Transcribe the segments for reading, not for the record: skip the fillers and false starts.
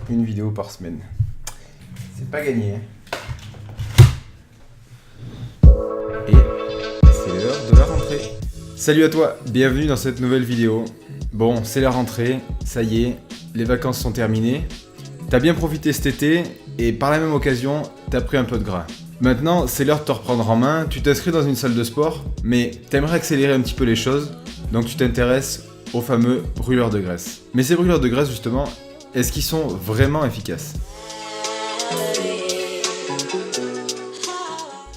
une vidéo par semaine. C'est pas gagné. Et c'est l'heure de la rentrée. Salut à toi, bienvenue dans cette nouvelle vidéo. Bon, c'est la rentrée, ça y est, les vacances sont terminées. T'as bien profité cet été et par la même occasion, t'as pris un peu de gras. Maintenant, c'est l'heure de te reprendre en main, tu t'inscris dans une salle de sport, mais t'aimerais accélérer un petit peu les choses, donc tu t'intéresses aux fameux brûleurs de graisse. Mais ces brûleurs de graisse, justement, est-ce qu'ils sont vraiment efficaces ?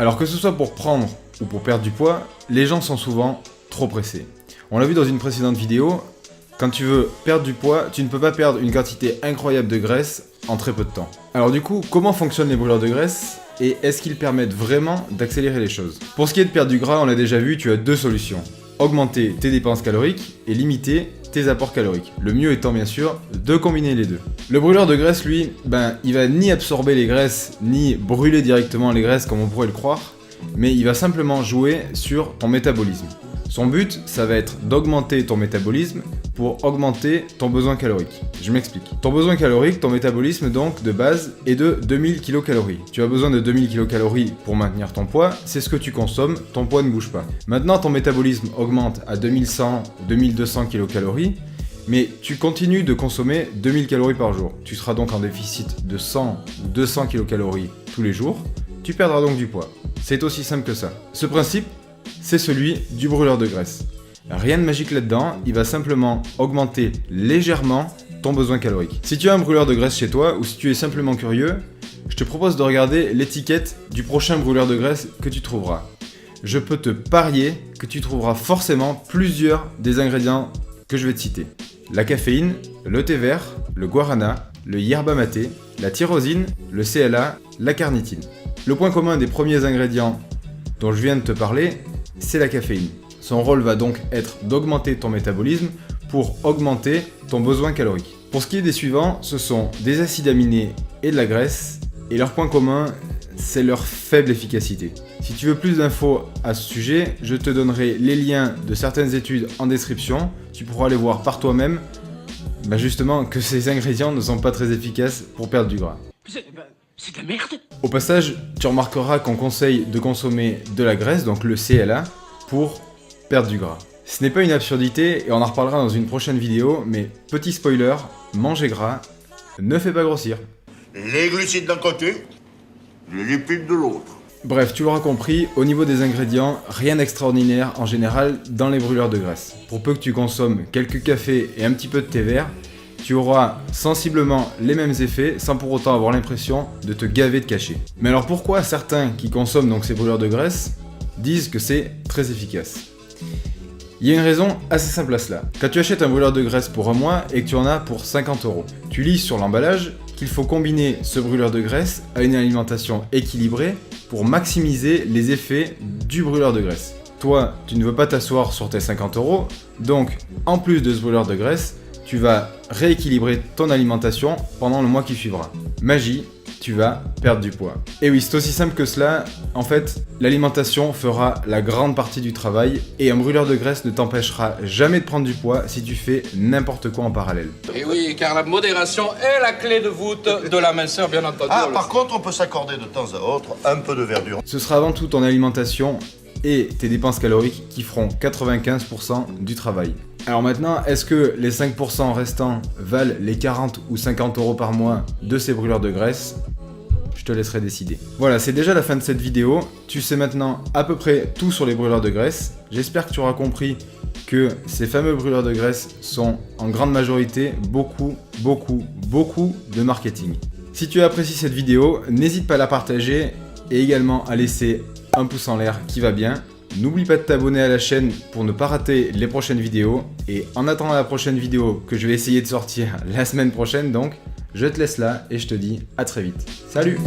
Alors que ce soit pour prendre ou pour perdre du poids, les gens sont souvent trop pressés. On l'a vu dans une précédente vidéo, quand tu veux perdre du poids, tu ne peux pas perdre une quantité incroyable de graisse en très peu de temps. Alors du coup, comment fonctionnent les brûleurs de graisse et est-ce qu'ils permettent vraiment d'accélérer les choses ? Pour ce qui est de perdre du gras, on l'a déjà vu, tu as deux solutions. Augmenter tes dépenses caloriques et limiter tes apports caloriques. Le mieux étant bien sûr de combiner les deux. Le brûleur de graisse, lui, il va ni absorber les graisses, ni brûler directement les graisses comme on pourrait le croire, mais il va simplement jouer sur ton métabolisme. Son but, ça va être d'augmenter ton métabolisme pour augmenter ton besoin calorique. Je m'explique. Ton besoin calorique, ton métabolisme donc de base est de 2000 kcal. Tu as besoin de 2000 kcal pour maintenir ton poids, c'est ce que tu consommes, ton poids ne bouge pas. Maintenant ton métabolisme augmente à 2100 ou 2200 kcal, mais tu continues de consommer 2000 calories par jour. Tu seras donc en déficit de 100 ou 200 kcal tous les jours, tu perdras donc du poids. C'est aussi simple que ça. Ce principe, c'est celui du brûleur de graisse. Rien de magique là-dedans, il va simplement augmenter légèrement ton besoin calorique. Si tu as un brûleur de graisse chez toi ou si tu es simplement curieux, je te propose de regarder l'étiquette du prochain brûleur de graisse que tu trouveras. Je peux te parier que tu trouveras forcément plusieurs des ingrédients que je vais te citer. La caféine, le thé vert, le guarana, le yerba maté, la tyrosine, le CLA, la carnitine. Le point commun des premiers ingrédients dont je viens de te parler, c'est la caféine. Son rôle va donc être d'augmenter ton métabolisme pour augmenter ton besoin calorique. Pour ce qui est des suivants, ce sont des acides aminés et de la graisse, et leur point commun, c'est leur faible efficacité. Si tu veux plus d'infos à ce sujet, je te donnerai les liens de certaines études en description, tu pourras aller voir par toi-même, justement que ces ingrédients ne sont pas très efficaces pour perdre du gras. C'est de la merde. Au passage, tu remarqueras qu'on conseille de consommer de la graisse, donc le CLA, pour perdre du gras. Ce n'est pas une absurdité et on en reparlera dans une prochaine vidéo, mais petit spoiler, manger gras ne fait pas grossir. Les glucides d'un côté, les lipides de l'autre. Bref, tu l'auras compris, au niveau des ingrédients, rien d'extraordinaire en général dans les brûleurs de graisse. Pour peu que tu consommes quelques cafés et un petit peu de thé vert, tu auras sensiblement les mêmes effets sans pour autant avoir l'impression de te gaver de cachets. Mais alors pourquoi certains qui consomment donc ces brûleurs de graisse disent que c'est très efficace ? Il y a une raison assez simple à cela. Quand tu achètes un brûleur de graisse pour un mois et que tu en as pour 50 €, tu lis sur l'emballage qu'il faut combiner ce brûleur de graisse à une alimentation équilibrée pour maximiser les effets du brûleur de graisse. Toi, tu ne veux pas t'asseoir sur tes 50 €, donc en plus de ce brûleur de graisse, tu vas rééquilibrer ton alimentation pendant le mois qui suivra. Magie, tu vas perdre du poids. Et oui, c'est aussi simple que cela. En fait, l'alimentation fera la grande partie du travail et un brûleur de graisse ne t'empêchera jamais de prendre du poids si tu fais n'importe quoi en parallèle. Et oui, car la modération est la clé de voûte de la minceur, bien entendu. Ah, par contre, on peut s'accorder de temps à autre un peu de verdure. Ce sera avant tout ton alimentation et tes dépenses caloriques qui feront 95% du travail. Alors maintenant, est-ce que les 5% restants valent les 40 ou 50 € par mois de ces brûleurs de graisse ? Je te laisserai décider. Voilà, c'est déjà la fin de cette vidéo. Tu sais maintenant à peu près tout sur les brûleurs de graisse. J'espère que tu auras compris que ces fameux brûleurs de graisse sont en grande majorité beaucoup de marketing. Si tu as apprécié cette vidéo, n'hésite pas à la partager et également à laisser un pouce en l'air qui va bien. N'oublie pas de t'abonner à la chaîne pour ne pas rater les prochaines vidéos. Et en attendant la prochaine vidéo que je vais essayer de sortir la semaine prochaine, donc, je te laisse là et je te dis à très vite. Salut!